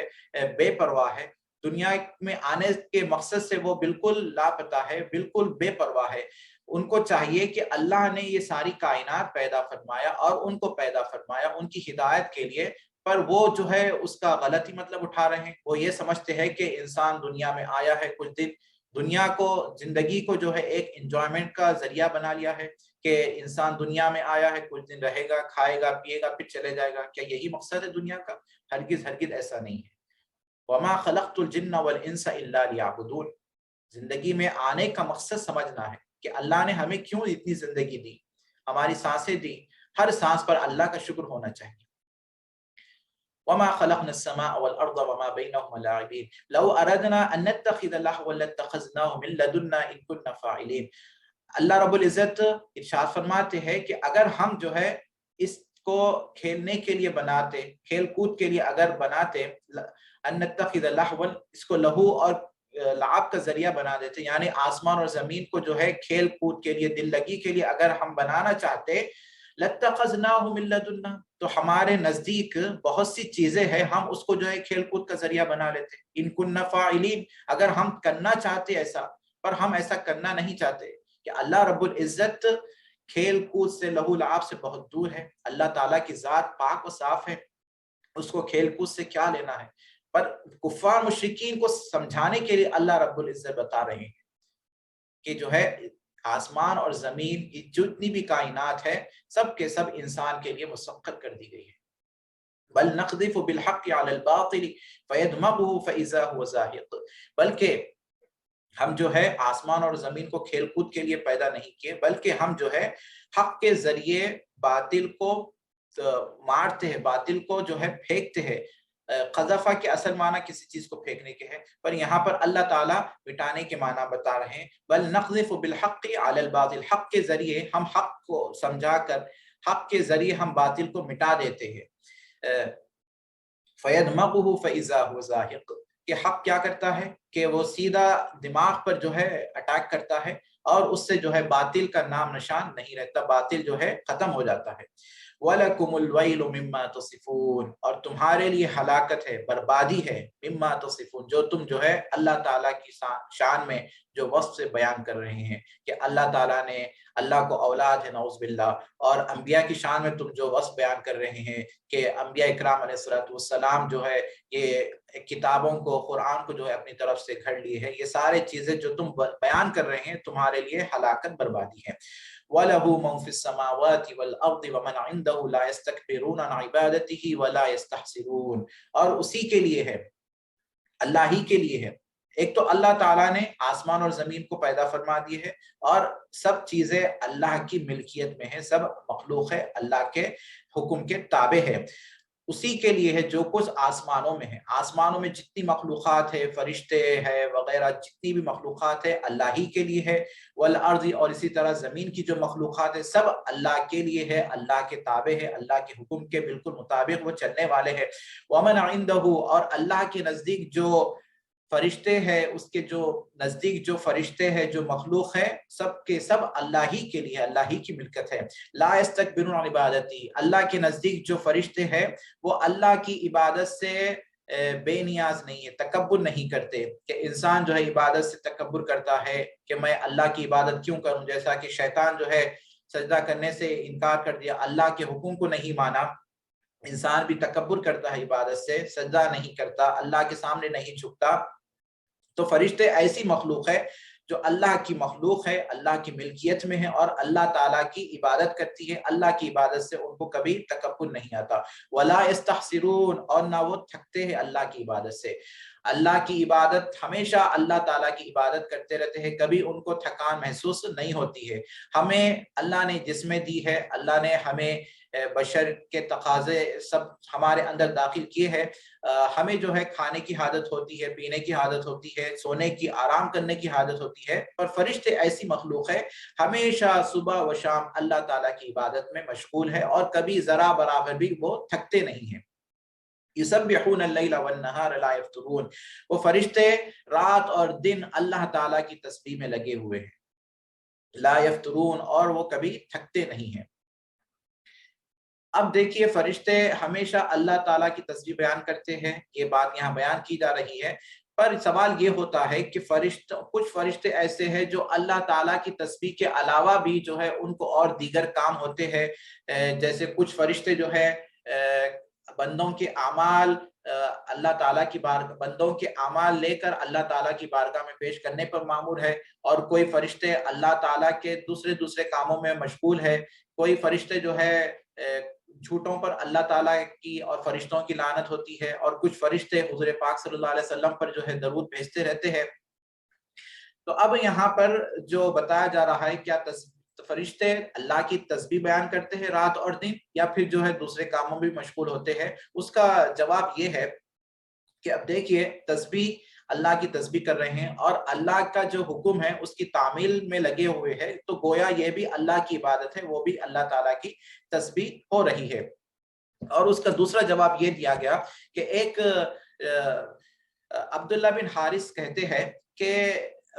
بے پرواہ ہے، دنیا میں آنے کے مقصد سے وہ بالکل لاپتہ ہے، بالکل بے پرواہ ہے۔ ان کو چاہیے کہ اللہ نے یہ ساری کائنات پیدا فرمایا اور ان کو پیدا فرمایا ان کی ہدایت کے لیے، پر وہ جو ہے اس کا غلطی مطلب اٹھا رہے ہیں۔ وہ یہ سمجھتے ہیں کہ انسان دنیا میں آیا ہے کچھ دن، دنیا کو، زندگی کو جو ہے ایک انجوائمنٹ کا ذریعہ بنا لیا ہے کہ انسان دنیا میں آیا ہے، کچھ دن رہے گا، کھائے گا، پیے گا، پھر چلے جائے گا۔ کیا یہی مقصد ہے دنیا کا؟ ہرگز ہرگز ایسا نہیں ہے۔ وَمَا خَلَقْتُ الْجِنَّ وَالْإِنسَ إِلَّا لِيَعْبُدُونَ۔ زندگی میں آنے کا مقصد سمجھنا ہے کہ اللہ نے ہمیں کیوں اتنی زندگی دی، ہماری سانسیں دی، ہر سانس پر اللہ کا شکر ہونا چاہیے۔ وَمَا خَلَقْنَا السَّمَاءَ وَالْأَرْضَ وَمَا بَيْنَهُمَا لَاعِبِينَ لَوْ أَرَدْنَا أَن نَّتَّخِذَ لَهْوًا لَاتَّخَذْنَاهُ مِن لَّدُنَّا إِن كُنَّا فَاعِلِينَ۔ اللہ رب العزت ارشاد فرماتے ہیں کہ اگر ہم جو ہے اس کو کھیلنے کے لیے بناتے، کھیل کود کے لیے اگر بناتے، ان نتخذ لہوا، اس کو لہو اور لعب کا ذریعہ بنا دیتے، یعنی آسمان اور زمین کو جو ہے کھیل کود کے لیے، دل لگی کے لیے اگر ہم بنانا چاہتے، لَاتَّخَذْنَاهُ مِن لَّدُنَّا، تو ہمارے نزدیک بہت سی چیزیں ہیں، ہم اس کو جو ہے کھیل کود کا ذریعہ بنا لیتے۔ ان كُنَّا فَاعِلِينَ، اگر ہم کرنا چاہتے ایسا، پر ہم ایسا کرنا نہیں چاہتے کہ اللہ رب العزت کھیل کود سے، لہو لعب سے بہت دور ہے۔ اللہ تعالیٰ کی ذات پاک و صاف ہے، اس کو کھیل کود سے کیا لینا ہے؟ پر کفار مشرکین کو سمجھانے کے لیے اللہ رب العزت بتا رہے ہیں کہ جو ہے آسمان اور زمین کی جتنی بھی کائنات ہے، سب کے سب انسان کے لیے مسخر کر دی گئی ہے۔ بل نقذف بالحق علی الباطل فیدمغه فاذا هو زاهق، بلکہ ہم جو ہے آسمان اور زمین کو کھیل کود کے لیے پیدا نہیں کیے، بلکہ ہم جو ہے حق کے ذریعے باطل کو مارتے ہیں، باطل کو جو ہے پھینکتے ہیں۔ قذفہ کے اصل معنی کسی چیز کو پھینکنے کے ہے، پر یہاں پر اللہ تعالیٰ مٹانے کے معنی بتا رہے ہیں۔ بل نقذف بالحق علی الباطل، حق کے ذریعے ہم حق کو سمجھا کر، حق کے ذریعے ہم باطل کو مٹا دیتے ہیں۔ فیدمغه فاذا هو زاهق، کہ حق کیا کرتا ہے کہ وہ سیدھا دماغ پر جو ہے اٹیک کرتا ہے اور اس سے جو ہے باطل کا نام نشان نہیں رہتا، باطل جو ہے ختم ہو جاتا ہے۔ وَلَكُمُ الْوَيْلُ مِمَّا تَصِفُونَ، اور تمہارے لیے ہلاکت ہے، بربادی ہے، مما تصفون، جو تم جو ہے اللہ تعالیٰ کی شان میں جو وصف سے بیان کر رہے ہیں کہ اللہ تعالیٰ نے اللہ کو اولاد ہے، نعوذ باللہ، اور انبیاء کی شان میں تم جو وصف بیان کر رہے ہیں کہ انبیاء اکرام علیہ الصلوۃ والسلام جو ہے یہ کتابوں کو، قرآن کو جو ہے اپنی طرف سے گھڑ لیے ہے، یہ سارے چیزیں جو تم بیان کر رہے ہیں تمہارے لیے ہلاکت، بربادی ہے۔ وَلَهُ مَن فِي السَّمَاوَاتِ وَالْأَرْضِ وَمَنْ عِندَهُ لَا يَسْتَكْبِرُونَ عَنْ عِبَادَتِهِ وَلَا يَسْتَحْسِرُونَ، اور اسی کے لیے ہے، اللہ ہی کے لیے ہے۔ ایک تو اللہ تعالیٰ نے آسمان اور زمین کو پیدا فرما دی ہے، اور سب چیزیں اللہ کی ملکیت میں ہیں، سب مخلوق ہے، اللہ کے حکم کے تابع ہے۔ اسی کے لیے ہے جو کچھ آسمانوں میں ہے، آسمانوں میں جتنی مخلوقات ہے، فرشتے ہے وغیرہ، جتنی بھی مخلوقات ہے اللہ ہی کے لیے ہے۔ والارض، اور اسی طرح زمین کی جو مخلوقات ہے سب اللہ کے لیے ہے، اللہ کے تابع ہے، اللہ کے حکم کے بالکل مطابق وہ چلنے والے ہیں۔ ومن عنده، اور اللہ کے نزدیک جو فرشتے ہیں، اس کے جو نزدیک جو فرشتے ہیں، جو مخلوق ہے، سب کے سب اللہ ہی کے لیے، اللہ ہی کی ملکت ہے۔ لا یستکبرون عن عبادتی، اللہ کے نزدیک جو فرشتے ہیں وہ اللہ کی عبادت سے بے نیاز نہیں ہے، تکبر نہیں کرتے، کہ انسان جو ہے عبادت سے تکبر کرتا ہے کہ میں اللہ کی عبادت کیوں کروں، جیسا کہ شیطان جو ہے سجدہ کرنے سے انکار کر دیا، اللہ کے حکم کو نہیں مانا، انسان بھی تکبر کرتا ہے، عبادت سے سجدہ نہیں کرتا، اللہ کے سامنے نہیں جھکتا۔ تو فرشتے ایسی مخلوق ہے جو اللہ کی مخلوق ہے، اللہ کی ملکیت میں ہے، اور اللہ تعالیٰ کی عبادت کرتی ہے، اللہ کی عبادت سے ان کو کبھی تکبر نہیں آتا۔ ولا یستحسرون، اور نہ وہ تھکتے ہیں اللہ کی عبادت سے، اللہ کی عبادت ہمیشہ اللہ تعالیٰ کی عبادت کرتے رہتے ہیں، کبھی ان کو تھکان محسوس نہیں ہوتی ہے۔ ہمیں اللہ نے جسمیں دی ہے، اللہ نے ہمیں بشر کے تقاضے سب ہمارے اندر داخل کیے ہیں، ہمیں جو ہے کھانے کی عادت ہوتی ہے، پینے کی عادت ہوتی ہے، سونے کی، آرام کرنے کی عادت ہوتی ہے، اور فرشتے ایسی مخلوق ہے ہمیشہ صبح و شام اللہ تعالیٰ کی عبادت میں مشغول ہے، اور کبھی ذرا برابر بھی وہ تھکتے نہیں ہیں۔ یسبحون اللیل والنہار لا یفترون، وہ فرشتے رات اور دن اللہ تعالیٰ کی تسبیح میں لگے ہوئے ہیں، لا یفترون، اور وہ کبھی تھکتے نہیں ہیں۔ اب دیکھیے فرشتے ہمیشہ اللہ تعالیٰ کی تسبیح بیان کرتے ہیں، یہ بات یہاں بیان کی جا رہی ہے، پر سوال یہ ہوتا ہے کہ کچھ فرشتے ایسے ہیں جو اللہ تعالیٰ کی تسبیح کے علاوہ بھی جو ہے ان کو اور دیگر کام ہوتے ہیں، جیسے کچھ فرشتے جو ہے بندوں کے اعمال اللہ تعالیٰ کی بندوں کے اعمال لے کر اللہ تعالیٰ کی بارگاہ میں پیش کرنے پر مامور ہے، اور کوئی فرشتے اللہ تعالیٰ کے دوسرے کاموں میں مشغول ہے، کوئی فرشتے جو ہے جھوٹوں پر اللہ تعالیٰ کی اور فرشتوں کی لعنت ہوتی ہے، اور کچھ فرشتے حضور پاک صلی اللہ علیہ وسلم پر جو ہے درود بھیجتے رہتے ہیں۔ تو اب یہاں پر جو بتایا جا رہا ہے، کیا فرشتے اللہ کی تسبیح بیان کرتے ہیں رات اور دن، یا پھر جو ہے دوسرے کاموں میں مشغول ہوتے ہیں؟ اس کا جواب یہ ہے کہ اب دیکھیے تسبیح، اللہ کی تسبیح کر رہے ہیں، اور اللہ کا جو حکم ہے اس کی تعمیل میں لگے ہوئے ہیں، تو گویا یہ بھی اللہ کی عبادت ہے، وہ بھی اللہ تعالیٰ کی تسبیح ہو رہی ہے۔ اور اس کا دوسرا جواب یہ دیا گیا کہ ایک عبداللہ بن حارث کہتے ہیں کہ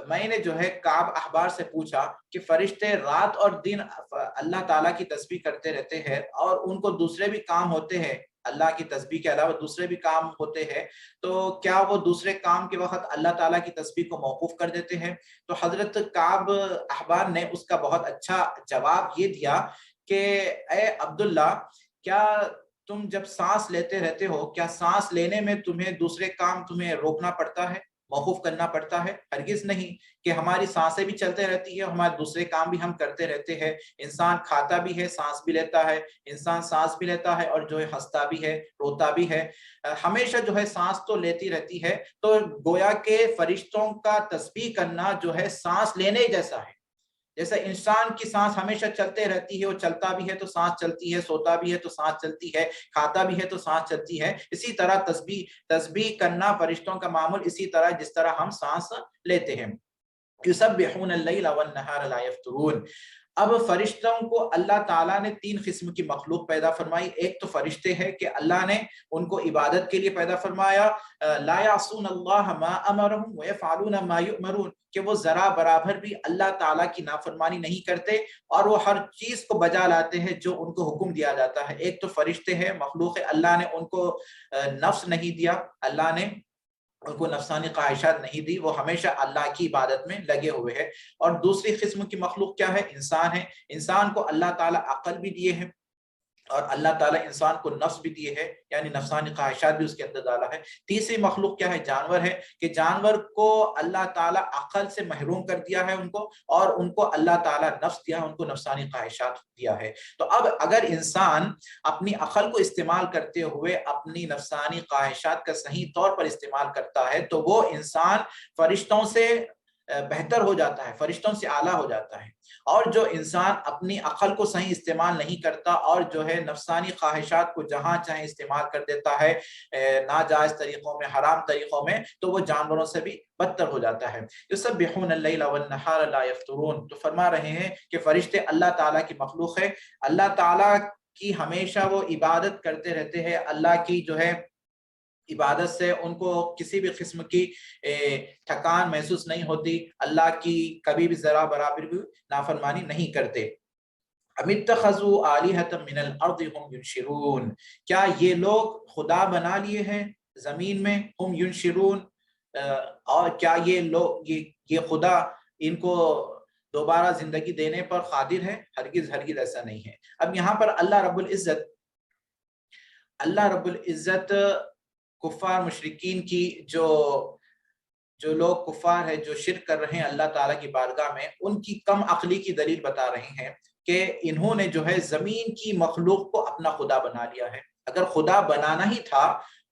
میں نے جو ہے کعب احبار سے پوچھا کہ فرشتے رات اور دن اللہ تعالیٰ کی تسبیح کرتے رہتے ہیں، اور ان کو دوسرے بھی کام ہوتے ہیں، اللہ کی تسبیح کے علاوہ دوسرے بھی کام ہوتے ہیں، تو کیا وہ دوسرے کام کے وقت اللہ تعالیٰ کی تسبیح کو موقوف کر دیتے ہیں؟ تو حضرت کعب احبار نے اس کا بہت اچھا جواب یہ دیا کہ اے عبداللہ، کیا تم جب سانس لیتے رہتے ہو، کیا سانس لینے میں تمہیں دوسرے کام تمہیں روکنا پڑتا ہے، موقوف کرنا پڑتا ہے؟ ہرگز نہیں، کہ ہماری سانسیں بھی چلتے رہتی ہے، ہمارے دوسرے کام بھی ہم کرتے رہتے ہیں، انسان کھاتا بھی ہے، سانس بھی لیتا ہے، انسان سانس بھی لیتا ہے، اور جو ہے ہنستا بھی ہے، روتا بھی ہے، ہمیشہ جو ہے سانس تو لیتی رہتی ہے۔ تو گویا کہ فرشتوں کا تسبیح کرنا جو ہے سانس لینے جیسا ہے، جیسے انسان کی سانس ہمیشہ چلتے رہتی ہے، وہ چلتا بھی ہے تو سانس چلتی ہے، سوتا بھی ہے تو سانس چلتی ہے، کھاتا بھی ہے تو سانس چلتی ہے، اسی طرح تسبیح کرنا فرشتوں کا معمول اسی طرح جس طرح ہم سانس لیتے ہیں۔ یسبحون اللیل والنہار لا یفترون، اب فرشتوں کو اللہ تعالیٰ نے 3 قسم کی مخلوق پیدا فرمائی. ایک تو فرشتے ہیں کہ اللہ نے ان کو عبادت کے لیے پیدا فرمایا. لا یعصون اللہ ما امرهم ویفعلون ما یؤمرون, کہ وہ ذرا برابر بھی اللہ تعالیٰ کی نافرمانی نہیں کرتے اور وہ ہر چیز کو بجا لاتے ہیں جو ان کو حکم دیا جاتا ہے. ایک تو فرشتے ہیں, مخلوق ہے, اللہ نے ان کو نفس نہیں دیا, اللہ نے ان کو نفسانی خواہشات نہیں دی, وہ ہمیشہ اللہ کی عبادت میں لگے ہوئے ہیں. اور دوسری قسم کی مخلوق کیا ہے؟ انسان ہے. انسان کو اللہ تعالیٰ عقل بھی دیے ہیں اور اللہ تعالیٰ انسان کو نفس بھی دیے ہے, یعنی نفسانی خواہشات بھی اس کے اندر ڈالا ہے. تیسری مخلوق کیا ہے؟ جانور ہے, کہ جانور کو اللہ تعالیٰ عقل سے محروم کر دیا ہے ان کو, اور ان کو اللہ تعالیٰ نفس دیا, ان کو نفسانی خواہشات دیا ہے. تو اب اگر انسان اپنی عقل کو استعمال کرتے ہوئے اپنی نفسانی خواہشات کا صحیح طور پر استعمال کرتا ہے تو وہ انسان فرشتوں سے بہتر ہو جاتا ہے, فرشتوں سے اعلیٰ ہو جاتا ہے. اور جو انسان اپنی عقل کو صحیح استعمال نہیں کرتا اور جو ہے نفسانی خواہشات کو جہاں چاہے استعمال کر دیتا ہے ناجائز طریقوں میں, حرام طریقوں میں, تو وہ جانوروں سے بھی بدتر ہو جاتا ہے. یسبحون اللیل والنہار لا یفترون, تو فرما رہے ہیں کہ فرشتے اللہ تعالیٰ کی مخلوق ہے, اللہ تعالیٰ کی ہمیشہ وہ عبادت کرتے رہتے ہیں. اللہ کی جو ہے عبادت سے ان کو کسی بھی قسم کی تھکان محسوس نہیں ہوتی, اللہ کی کبھی بھی ذرا برابر بھی نافرمانی نہیں کرتے. ام اتخذوا آلہۃ من الارض هم ینشرون, کیا یہ لوگ خدا بنا لیے ہیں زمین میں, ہم ینشرون, اور کیا یہ لوگ یہ خدا ان کو دوبارہ زندگی دینے پر قادر ہے؟ ہرگز ہرگز ایسا نہیں ہے. اب یہاں پر اللہ رب العزت کفار مشرکین کی جو لوگ کفار ہیں جو شرک کر رہے ہیں اللہ تعالیٰ کی بارگاہ میں, ان کی کم عقلی کی دلیل بتا رہے ہیں کہ انہوں نے جو ہے زمین کی مخلوق کو اپنا خدا بنا لیا ہے. اگر خدا بنانا ہی تھا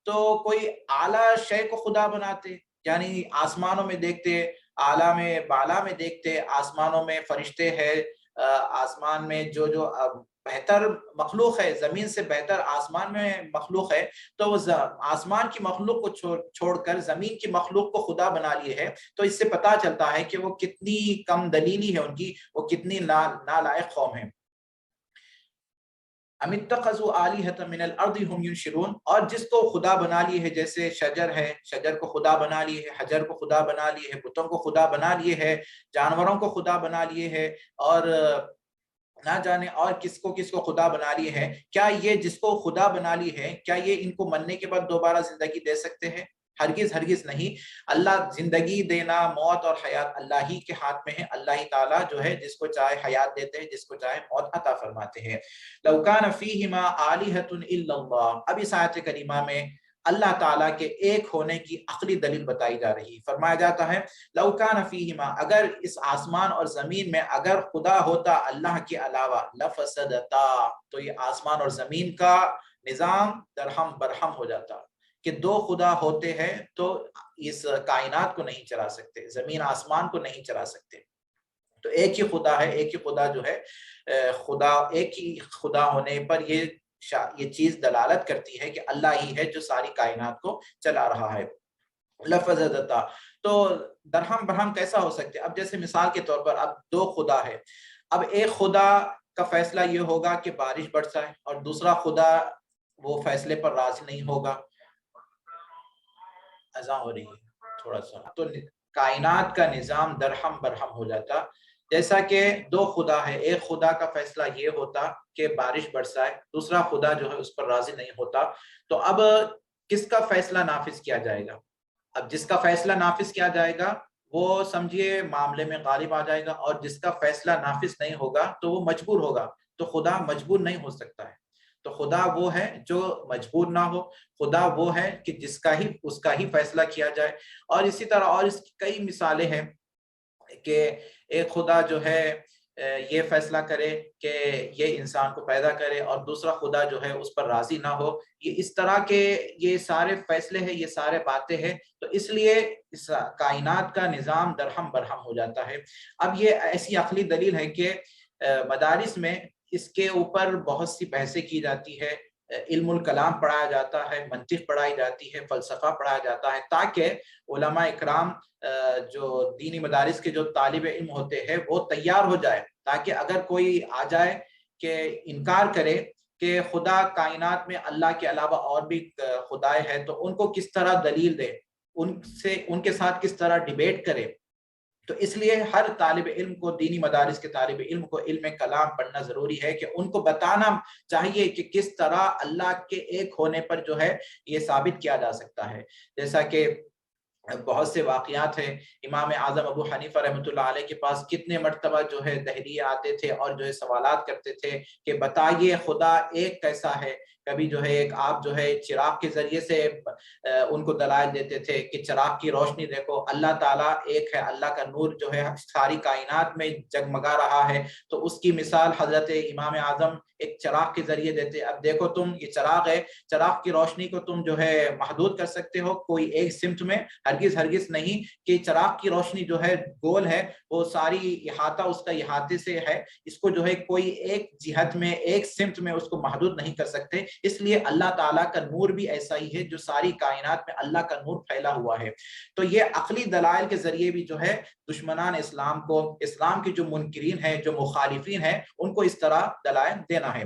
تو کوئی اعلیٰ شے کو خدا بناتے, یعنی آسمانوں میں دیکھتے, اعلیٰ میں بالا میں دیکھتے, آسمانوں میں فرشتے ہیں, آسمان میں جو بہتر مخلوق ہے, زمین سے بہتر آسمان میں مخلوق ہے, تو وہ آسمان کی مخلوق کو چھوڑ کر زمین کی مخلوق کو خدا بنا لیے ہے. تو اس سے پتا چلتا ہے کہ وہ کتنی کم دلیلی ہے ان کی, وہ کتنی نالائق قوم ہے. ام اتخذوا آلہۃ من الارض هم ینشرون, اور جس کو خدا بنا لیے ہے, جیسے شجر ہے, شجر کو خدا بنا لیے ہے, حجر کو خدا بنا لیے ہے, بتوں کو خدا بنا لیے ہے, جانوروں کو خدا بنا لیے ہے, اور نہ جانے اور کس کو خدا بنا لیے ہے. کیا یہ جس کو خدا بنا لی ہے, کیا یہ ان کو مرنے کے بعد دوبارہ زندگی دے سکتے ہیں؟ ہرگز ہرگز نہیں. اللہ زندگی دینا, موت اور حیات اللہ ہی کے ہاتھ میں ہے. اللہ ہی تعالیٰ جو ہے جس کو چاہے حیات دیتے ہیں, جس کو چاہے موت عطا فرماتے ہیں. لو کان فیہما آلہۃ الا اللہ, اب اس آیت کریمہ میں اللہ تعالیٰ کے ایک ہونے کی عقلی دلیل بتائی جا رہی. فرمایا جاتا ہے لو کان فیہما, اگر اس آسمان اور زمین میں اگر خدا ہوتا اللہ کے علاوہ, لفسدتا, تو یہ آسمان اور زمین کا نظام درہم برہم ہو جاتا. کہ دو خدا ہوتے ہیں تو اس کائنات کو نہیں چلا سکتے, زمین آسمان کو نہیں چلا سکتے. تو ایک ہی خدا ہے, ایک ہی خدا جو ہے خدا, ایک ہی خدا ہونے پر یہ چیز دلالت کرتی ہے کہ اللہ ہی ہے جو ساری کائنات کو چلا رہا ہے. لفظتا, تو درہم برہم کیسا ہو سکتے؟ اب جیسے مثال کے طور پر اب دو خدا ہے, اب ایک خدا کا فیصلہ یہ ہوگا کہ بارش برسائے اور دوسرا خدا وہ فیصلے پر راضی نہیں ہوگا. اذان ہو رہی ہے تھوڑا سا, تو کائنات کا نظام درہم برہم ہو جاتا. جیسا کہ دو خدا ہے, ایک خدا کا فیصلہ یہ ہوتا کہ بارش برسائے, دوسرا خدا جو ہے اس پر راضی نہیں ہوتا. تو اب کس کا فیصلہ نافذ کیا جائے گا؟ اب جس کا فیصلہ نافذ کیا جائے گا وہ سمجھیے معاملے میں غالب آ جائے گا, اور جس کا فیصلہ نافذ نہیں ہوگا تو وہ مجبور ہوگا. تو خدا مجبور نہیں ہو سکتا ہے. تو خدا وہ ہے جو مجبور نہ ہو, خدا وہ ہے کہ اس کا ہی فیصلہ کیا جائے. اور اسی طرح اور اس کی کئی مثالیں ہیں کہ ایک خدا جو ہے یہ فیصلہ کرے کہ یہ انسان کو پیدا کرے اور دوسرا خدا جو ہے اس پر راضی نہ ہو. یہ اس طرح کے یہ سارے فیصلے ہیں, یہ سارے باتیں ہیں. تو اس لیے اس کائنات کا نظام درہم برہم ہو جاتا ہے. اب یہ ایسی عقلی دلیل ہے کہ مدارس میں اس کے اوپر بہت سی بحثیں کی جاتی ہے, علم الکلام پڑھایا جاتا ہے, منطق پڑھائی جاتی ہے, فلسفہ پڑھایا جاتا ہے, تاکہ علماء اکرام جو دینی مدارس کے جو طالب علم ہوتے ہیں وہ تیار ہو جائے تاکہ اگر کوئی آ جائے کہ انکار کرے کہ خدا کائنات میں اللہ کے علاوہ اور بھی خدائے ہیں تو ان کو کس طرح دلیل دے، ان کے ساتھ کس طرح ڈیبیٹ کرے۔ تو اس لیے ہر طالب علم کو، دینی مدارس کے طالب علم کو علم کلام پڑھنا ضروری ہے کہ ان کو بتانا چاہیے کہ کس طرح اللہ کے ایک ہونے پر جو ہے یہ ثابت کیا جا سکتا ہے۔ جیسا کہ بہت سے واقعات ہیں، امام اعظم ابو حنیفہ رحمۃ اللہ علیہ کے پاس کتنے مرتبہ جو ہے دہریے آتے تھے اور جو ہے سوالات کرتے تھے کہ بتائیے خدا ایک کیسا ہے۔ کبھی جو ہے ایک آپ جو ہے چراغ کے ذریعے سے ان کو دلائل دیتے تھے کہ چراغ کی روشنی دیکھو، اللہ تعالیٰ ایک ہے، اللہ کا نور جو ہے ساری کائنات میں جگمگا رہا ہے، تو اس کی مثال حضرت امام اعظم ایک چراغ کے ذریعے دیتے۔ اب دیکھو تم، یہ چراغ ہے، چراغ کی روشنی کو تم جو ہے محدود کر سکتے ہو کوئی ایک سمت میں؟ ہرگز نہیں، کہ چراغ کی روشنی جو ہے گول ہے، وہ ساری احاطہ اس کا احاطے سے ہے، اس کو جو ہے کوئی ایک جہت میں، ایک سمت میں اس کو محدود نہیں کر سکتے۔ اس لیے اللہ تعالیٰ کا نور بھی ایسا ہی ہے جو ساری کائنات میں اللہ کا نور پھیلا ہوا ہے۔ تو یہ عقلی دلائل کے ذریعے بھی جو ہے دشمنان اسلام کو، اسلام کے جو منکرین ہیں، جو مخالفین ہیں، ان کو اس طرح دلائل دینا ہے۔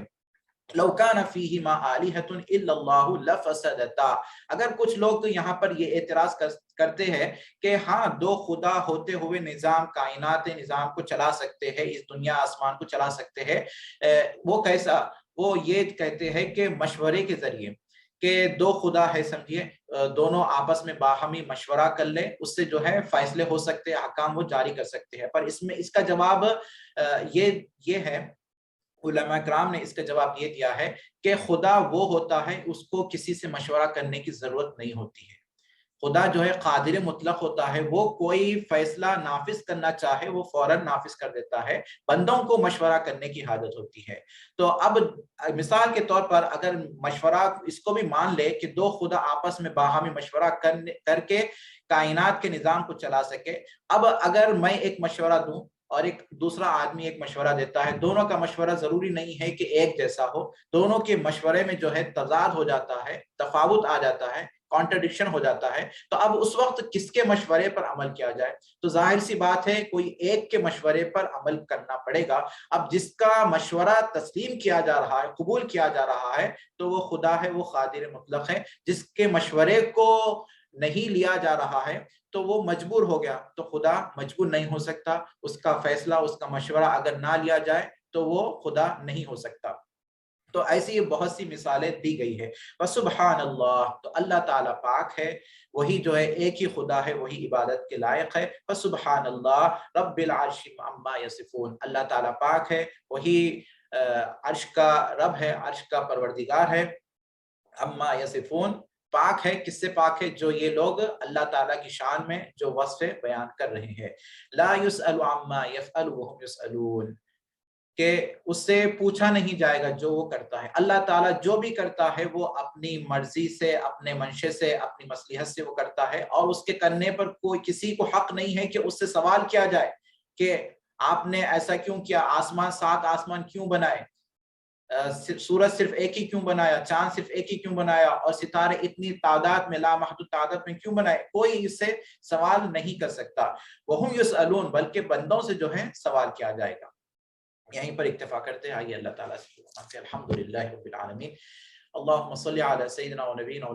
لو کان فیہما آلہۃ الا اللہ لفسدتا، اگر کچھ لوگ تو یہاں پر یہ اعتراض کرتے ہیں کہ ہاں دو خدا ہوتے ہوئے نظام کائنات نظام کو چلا سکتے ہیں، اس دنیا آسمان کو چلا سکتے ہیں، وہ کیسا؟ وہ یہ کہتے ہیں کہ مشورے کے ذریعے، کہ دو خدا ہے، سمجھیے دونوں آپس میں باہمی مشورہ کر لے، اس سے جو ہے فیصلے ہو سکتے ہیں، احکام وہ جاری کر سکتے ہیں۔ پر اس کا جواب یہ ہے، علماء کرام نے اس کا جواب یہ دیا ہے کہ خدا وہ ہوتا ہے اس کو کسی سے مشورہ کرنے کی ضرورت نہیں ہوتی ہے۔ خدا جو ہے قادر مطلق ہوتا ہے، وہ کوئی فیصلہ نافذ کرنا چاہے وہ فوراً نافذ کر دیتا ہے، بندوں کو مشورہ کرنے کی حاجت ہوتی ہے۔ تو اب مثال کے طور پر اگر مشورہ اس کو بھی مان لے کہ دو خدا آپس میں باہمی مشورہ کر کے کائنات کے نظام کو چلا سکے، اب اگر میں ایک مشورہ دوں اور ایک دوسرا آدمی ایک مشورہ دیتا ہے، دونوں کا مشورہ ضروری نہیں ہے کہ ایک جیسا ہو، دونوں کے مشورے میں جو ہے تضاد ہو جاتا ہے، تفاوت آ جاتا ہے، کانٹرڈکشن ہو جاتا ہے، تو اب اس وقت کس کے مشورے پر عمل کیا جائے؟ تو ظاہر سی بات ہے کوئی ایک کے مشورے پر عمل کرنا پڑے گا۔ اب جس کا مشورہ تسلیم کیا جا رہا ہے، قبول کیا جا رہا ہے، تو وہ خدا ہے، وہ قادر مطلق ہے۔ جس کے مشورے کو نہیں لیا جا رہا ہے تو وہ مجبور ہو گیا، تو خدا مجبور نہیں ہو سکتا، اس کا فیصلہ، اس کا مشورہ اگر نہ لیا جائے تو وہ خدا نہیں ہو سکتا۔ تو ایسی بہت سی مثالیں دی گئی ہے۔ وسبحان اللہ، تو اللہ تعالیٰ پاک ہے، وہی جو ہے ایک ہی خدا ہے، وہی عبادت کے لائق ہے۔ وسبحان اللہ رب العرش عما یصفون، اللہ تعالیٰ پاک ہے، وہی عرش کا رب ہے، عرش کا پروردگار ہے۔ عما یصفون، پاک ہے، کس سے پاک ہے؟ جو یہ لوگ اللہ تعالیٰ کی شان میں جو وصف بیان کر رہے ہیں۔ لا يسأل عما يفعل وهم يسألون، کہ اس سے پوچھا نہیں جائے گا جو وہ کرتا ہے۔ اللہ تعالیٰ جو بھی کرتا ہے وہ اپنی مرضی سے، اپنے منشے سے، اپنی مصلحت سے وہ کرتا ہے، اور اس کے کرنے پر کوئی کسی کو حق نہیں ہے کہ اس سے سوال کیا جائے کہ آپ نے ایسا کیوں کیا، آسمان 7 آسمان کیوں بنائے، سورج صرف ایک ہی کیوں بنایا، چاند صرف ایک ہی کیوں بنایا، اور ستارے اتنی تعداد میں، لامحدود تعداد میں کیوں بنائے؟ کوئی اس سے سوال نہیں کر سکتا۔ وَهُمْ يُسْأَلُونَ، بلکہ بندوں سے جو ہے سوال کیا جائے گا۔ یہیں پر اکتفا کرتے ہیں، آئیے اللہ تعالیٰ سے الحمدللہ رب العالمین۔ اللہم صلی علی سیدنا و نبینا